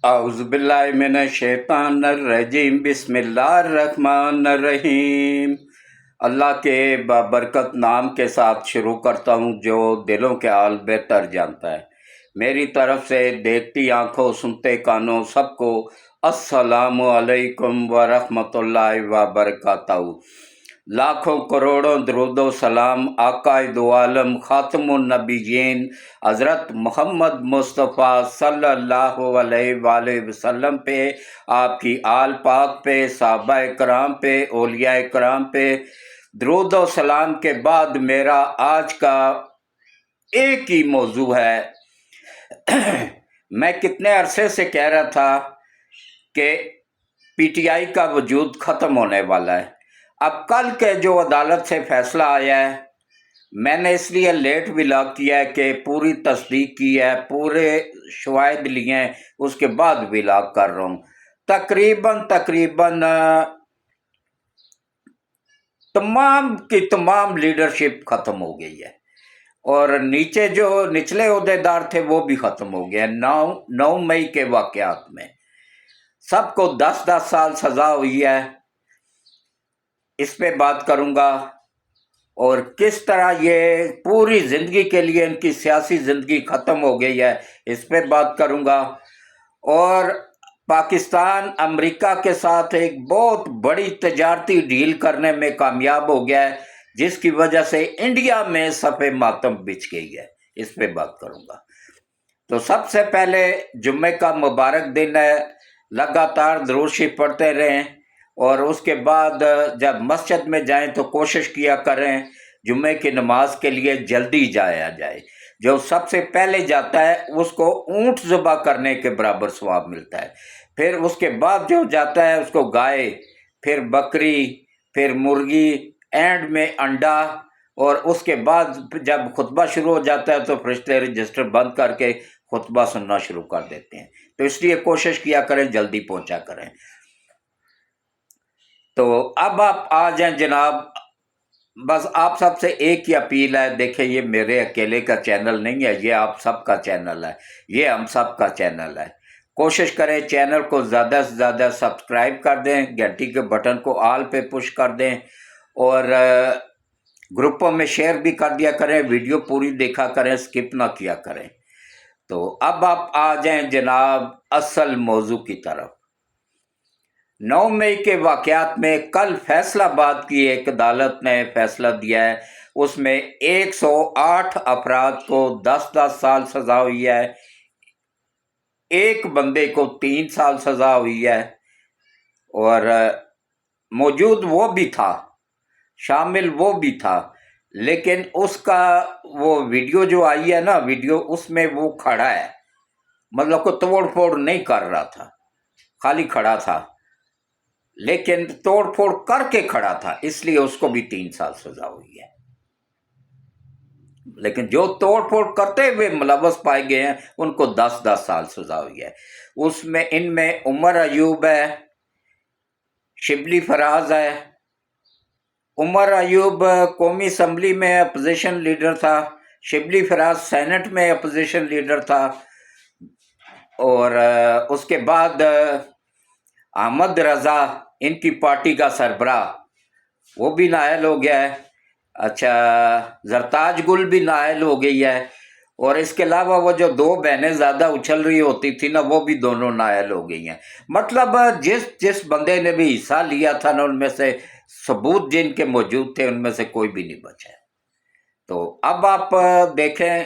اعوذ باللہ من الشیطان الرجیم بسم اللہ الرحمن الرحیم۔ اللہ کے بابرکت نام کے ساتھ شروع کرتا ہوں جو دلوں کے حال بہتر جانتا ہے۔ میری طرف سے دیکھتی آنکھوں سنتے کانوں سب کو السلام علیکم ورحمۃ اللہ وبرکاتہ۔ لاکھوں کروڑوں درود و سلام آقائے دو عالم خاتم النبیین حضرت محمد مصطفیٰ صلی اللہ علیہ وآلہ وسلم پہ، آپ کی آل پاک پہ، صحابہ کرام پہ، اولیاء کرام پہ درود و سلام کے بعد میرا آج کا ایک ہی موضوع ہے۔ میں کتنے عرصے سے کہہ رہا تھا کہ پی ٹی آئی کا وجود ختم ہونے والا ہے۔ اب کل کے جو عدالت سے فیصلہ آیا ہے، میں نے اس لیے لیٹ ولاگ کیا ہے کہ پوری تصدیق کی ہے، پورے شواہد لیے ہیں، اس کے بعد ولاگ کر رہا ہوں۔ تقریباً تمام کی تمام لیڈرشپ ختم ہو گئی ہے، اور نیچے جو نچلے عہدیدار تھے وہ بھی ختم ہو گئے ہیں۔ 9 مئی کے واقعات میں سب کو 10 سال سزا ہوئی ہے۔ اس پہ بات کروں گا، اور کس طرح یہ پوری زندگی کے لیے ان کی سیاسی زندگی ختم ہو گئی ہے، اس پہ بات کروں گا۔ اور پاکستان امریکہ کے ساتھ ایک بہت بڑی تجارتی ڈیل کرنے میں کامیاب ہو گیا ہے، جس کی وجہ سے انڈیا میں صفِ ماتم بچھ گئی ہے، اس پہ بات کروں گا۔ تو سب سے پہلے جمعے کا مبارک دن ہے، لگاتار درود شریف پڑھتے رہیں، اور اس کے بعد جب مسجد میں جائیں تو کوشش کیا کریں جمعے کی نماز کے لیے جلدی جایا جائے۔ جو سب سے پہلے جاتا ہے اس کو اونٹ ذبح کرنے کے برابر ثواب ملتا ہے، پھر اس کے بعد جو جاتا ہے اس کو گائے، پھر بکری، پھر مرغی، اینڈ میں انڈا، اور اس کے بعد جب خطبہ شروع ہو جاتا ہے تو فرشتے رجسٹر بند کر کے خطبہ سننا شروع کر دیتے ہیں۔ تو اس لیے کوشش کیا کریں جلدی پہنچا کریں۔ تو اب آپ آ جائیں جناب، بس آپ سب سے ایک ہی اپیل ہے، دیکھیں یہ میرے اکیلے کا چینل نہیں ہے، یہ آپ سب کا چینل ہے، یہ ہم سب کا چینل ہے۔ کوشش کریں چینل کو زیادہ سے زیادہ سبسکرائب کر دیں، گھنٹی کے بٹن کو آل پہ پش کر دیں، اور گروپوں میں شیئر بھی کر دیا کریں، ویڈیو پوری دیکھا کریں، سکپ نہ کیا کریں۔ تو اب آپ آ جائیں جناب اصل موضوع کی طرف۔ 9 مئی کے واقعات میں کل فیصلہ باد کی ایک عدالت نے فیصلہ دیا ہے، اس میں 108 افراد کو 10 سال سزا ہوئی ہے، ایک بندے کو 3 سال سزا ہوئی ہے، اور موجود وہ بھی تھا، شامل وہ بھی تھا، لیکن اس کا وہ ویڈیو جو آئی ہے نا، ویڈیو اس میں وہ کھڑا ہے، مطلب کو توڑ پھوڑ نہیں کر رہا تھا، خالی کھڑا تھا، لیکن توڑ پھوڑ کر کے کھڑا تھا، اس لیے اس کو بھی 3 سال سزا ہوئی ہے۔ لیکن جو توڑ پھوڑ کرتے ہوئے ملوث پائے گئے ہیں ان کو 10 سال سزا ہوئی ہے۔ اس میں ان میں عمر ایوب ہے، شبلی فراز ہے۔ عمر ایوب قومی اسمبلی میں اپوزیشن لیڈر تھا، شبلی فراز سینٹ میں اپوزیشن لیڈر تھا، اور اس کے بعد احمد رضا ان کی پارٹی کا سربراہ وہ بھی نائل ہو گیا ہے۔ اچھا، زرتاج گل بھی نائل ہو گئی ہے، اور اس کے علاوہ وہ جو 2 بہنیں زیادہ اچھل رہی ہوتی تھی نا، وہ بھی دونوں نائل ہو گئی ہیں۔ مطلب جس بندے نے بھی حصہ لیا تھا نا، ان میں سے ثبوت جن کے موجود تھے ان میں سے کوئی بھی نہیں بچا۔ تو اب آپ دیکھیں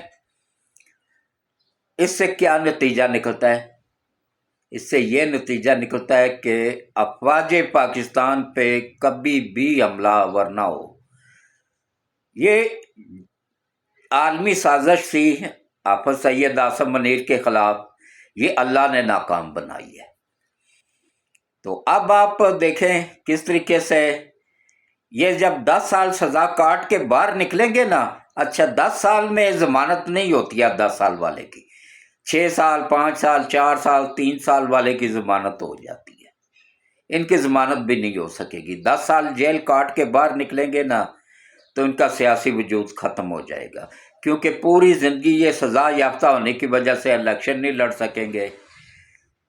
اس سے کیا نتیجہ نکلتا ہے۔ اس سے یہ نتیجہ نکلتا ہے کہ افواج پاکستان پہ کبھی بھی حملہ آور نہ ہو۔ یہ عالمی سازش تھی حافظ سید اعظم منیر کے خلاف، یہ اللہ نے ناکام بنائی ہے۔ تو اب آپ دیکھیں کس طریقے سے یہ جب 10 سال سزا کاٹ کے باہر نکلیں گے نا، اچھا 10 سال میں ضمانت نہیں ہوتی ہے 10 سال والے کی، 6 سال 5 سال 4 سال 3 سال والے کی ضمانت ہو جاتی ہے، ان کی ضمانت بھی نہیں ہو سکے گی۔ 10 سال جیل کاٹ کے باہر نکلیں گے نا تو ان کا سیاسی وجود ختم ہو جائے گا، کیونکہ پوری زندگی یہ سزا یافتہ ہونے کی وجہ سے الیکشن نہیں لڑ سکیں گے،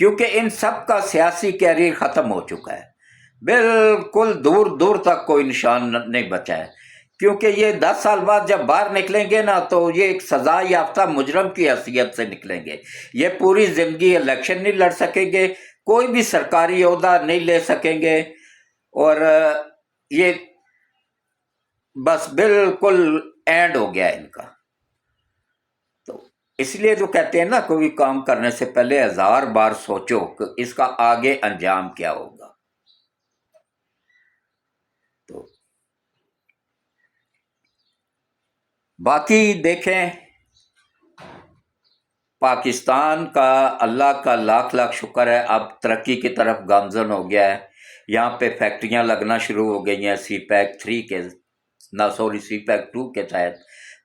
کیونکہ ان سب کا سیاسی کیریئر ختم ہو چکا ہے، بالکل دور دور تک کوئی نشان نہیں بچا ہے، کیونکہ یہ 10 سال بعد جب باہر نکلیں گے نا تو یہ ایک سزا یافتہ مجرم کی حیثیت سے نکلیں گے، یہ پوری زندگی الیکشن نہیں لڑ سکیں گے، کوئی بھی سرکاری عہدہ نہیں لے سکیں گے، اور یہ بس بالکل اینڈ ہو گیا ان کا۔ تو اس لیے تو کہتے ہیں نا کوئی کام کرنے سے پہلے 1000 بار سوچو کہ اس کا آگے انجام کیا ہوگا۔ تو باقی دیکھیں، پاکستان کا اللہ کا لاکھ لاکھ شکر ہے، اب ترقی کی طرف گامزن ہو گیا ہے، یہاں پہ فیکٹریاں لگنا شروع ہو گئی ہیں، سی پیک 2 کے تحت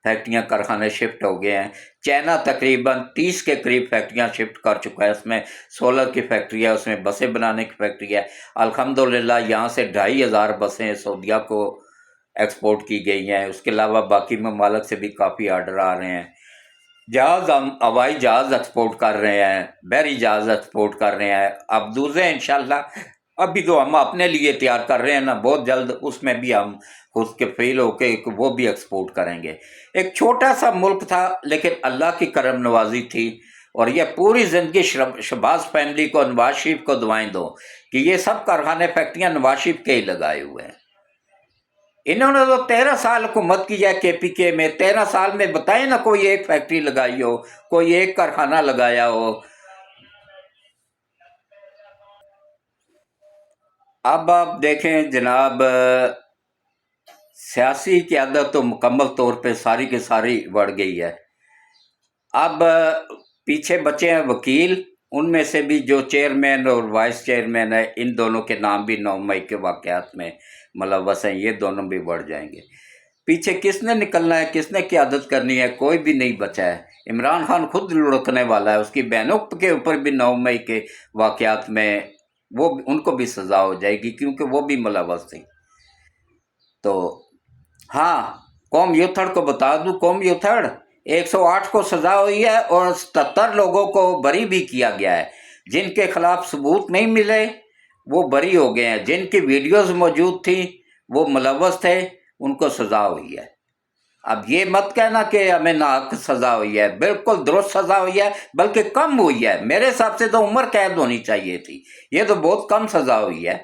فیکٹریاں کارخانے شفٹ ہو گئے ہیں۔ چائنا تقریباً 30 کے قریب فیکٹریاں شفٹ کر چکا ہے، اس میں سولر کی فیکٹری ہے، اس میں بسیں بنانے کی فیکٹری ہے۔ الحمدللہ یہاں سے 2500 بسیں سعودیہ کو ایکسپورٹ کی گئی ہیں، اس کے علاوہ باقی ممالک سے بھی کافی آرڈر آ رہے ہیں۔ جہاز، ہم ہوائی جہاز ایکسپورٹ کر رہے ہیں، بحری جہاز ایکسپورٹ کر رہے ہیں، اب دوسرے انشاءاللہ ابھی تو ہم اپنے لیے تیار کر رہے ہیں نا، بہت جلد اس میں بھی ہم خود کے فیل ہو کے وہ بھی ایکسپورٹ کریں گے۔ ایک چھوٹا سا ملک تھا لیکن اللہ کی کرم نوازی تھی، اور یہ پوری زندگی شہباز فیملی کو، نواز شریف کو دعائیں دو کہ یہ سب کارخانے فیکٹریاں نواز شریف کے ہی لگائے ہوئے ہیں۔ انہوں نے تو 13 سال حکومت کی ہے کے پی کے میں، 13 سال میں بتائیں نا کوئی ایک فیکٹری لگائی ہو، کوئی ایک کارخانہ لگایا ہو۔ اب آپ دیکھیں جناب، سیاسی قیادت تو مکمل طور پہ ساری کی ساری بڑھ گئی ہے۔ اب پیچھے بچے ہیں وکیل، ان میں سے بھی جو چیئرمین اور وائس چیئرمین ہے، ان دونوں کے نام بھی 9 مئی کے واقعات میں ملوث ہیں، یہ دونوں بھی بڑھ جائیں گے۔ پیچھے کس نے نکلنا ہے، کس نے قیادت کرنی ہے، کوئی بھی نہیں بچا ہے۔ عمران خان خود لڑکنے والا ہے، اس کی بہنوں کے اوپر بھی 9 مئی کے واقعات میں وہ ان کو بھی سزا ہو جائے گی، کیونکہ وہ بھی ملوث تھی۔ تو ہاں، قوم یوتھڑ کو بتا دوں، قوم یوتھڑ 108 کو سزا ہوئی ہے اور 77 لوگوں کو بری بھی کیا گیا ہے۔ جن کے خلاف ثبوت نہیں ملے وہ بری ہو گئے ہیں، جن کی ویڈیوز موجود تھیں وہ ملوث تھے، ان کو سزا ہوئی ہے۔ اب یہ مت کہنا کہ ہمیں ناحق سزا ہوئی ہے، بالکل درست سزا ہوئی ہے، بلکہ کم ہوئی ہے، میرے حساب سے تو عمر قید ہونی چاہیے تھی، یہ تو بہت کم سزا ہوئی ہے۔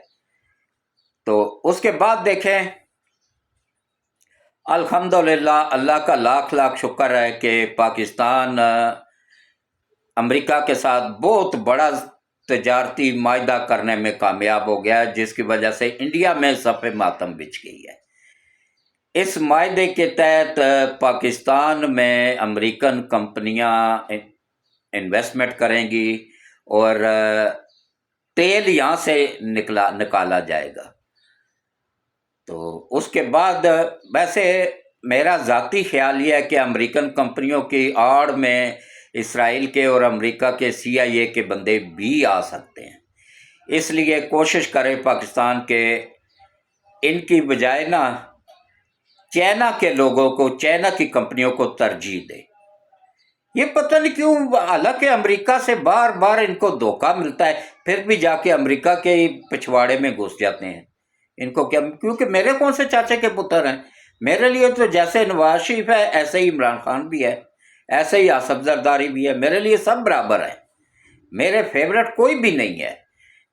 تو اس کے بعد دیکھیں، الحمدللہ اللہ کا لاکھ لاکھ شکر ہے کہ پاکستان امریکہ کے ساتھ بہت بڑا تجارتی معاہدہ کرنے میں کامیاب ہو گیا ہے، جس کی وجہ سے انڈیا میں صف ماتم بچھ گئی ہے۔ اس معاہدے کے تحت پاکستان میں امریکن کمپنیاں انویسٹمنٹ کریں گی اور تیل یہاں سے نکالا جائے گا۔ تو اس کے بعد ویسے میرا ذاتی خیال یہ ہے کہ امریکن کمپنیوں کی آڑ میں اسرائیل کے اور امریکہ کے CIA کے بندے بھی آ سکتے ہیں، اس لیے کوشش کرے پاکستان کے ان کی بجائے نا چائنا کے لوگوں کو، چائنا کی کمپنیوں کو ترجیح دے۔ یہ پتہ نہیں کیوں، حالانکہ امریکہ سے بار بار ان کو دھوکہ ملتا ہے، پھر بھی جا کے امریکہ کے پچھواڑے میں گھس جاتے ہیں۔ ان کو کیا، کیونکہ میرے کون سے چاچے کے پتر ہیں، میرے لیے تو جیسے نواز شریف ہے ایسے ہی عمران خان بھی ہے، ایسے ہی آصف زرداری بھی ہے، میرے لیے سب برابر ہے، میرے فیورٹ کوئی بھی نہیں ہے۔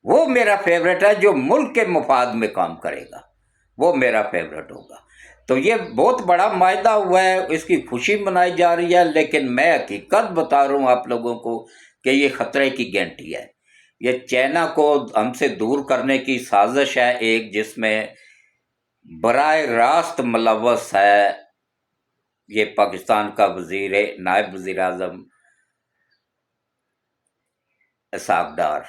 وہ میرا فیورٹ ہے جو ملک کے مفاد میں کام کرے گا، وہ میرا فیورٹ ہوگا۔ تو یہ بہت بڑا معاہدہ ہوا ہے، اس کی خوشی منائی جا رہی ہے، لیکن میں حقیقت بتا رہا ہوں آپ لوگوں کو کہ یہ خطرے کی گھنٹی ہے۔ یہ چائنا کو ہم سے دور کرنے کی سازش ہے ایک، جس میں براہ راست ملوث ہے یہ پاکستان کا نائب وزیر اعظم اسحاق ڈار۔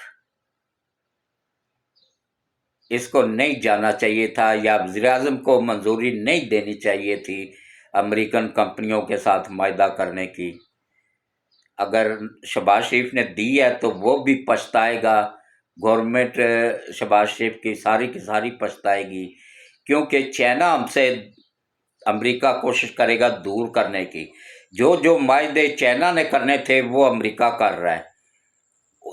اس کو نہیں جانا چاہیے تھا، یا وزیر اعظم کو منظوری نہیں دینی چاہیے تھی امریکن کمپنیوں کے ساتھ معاہدہ کرنے کی۔ اگر شہباز شریف نے دی ہے تو وہ بھی پچھتائے گا، گورنمنٹ شہباز شریف کی ساری پچھتائے گی، کیونکہ چائنا ہم سے، امریکہ کوشش کرے گا دور کرنے کی۔ جو معاہدے چائنا نے کرنے تھے وہ امریکہ کر رہا ہے،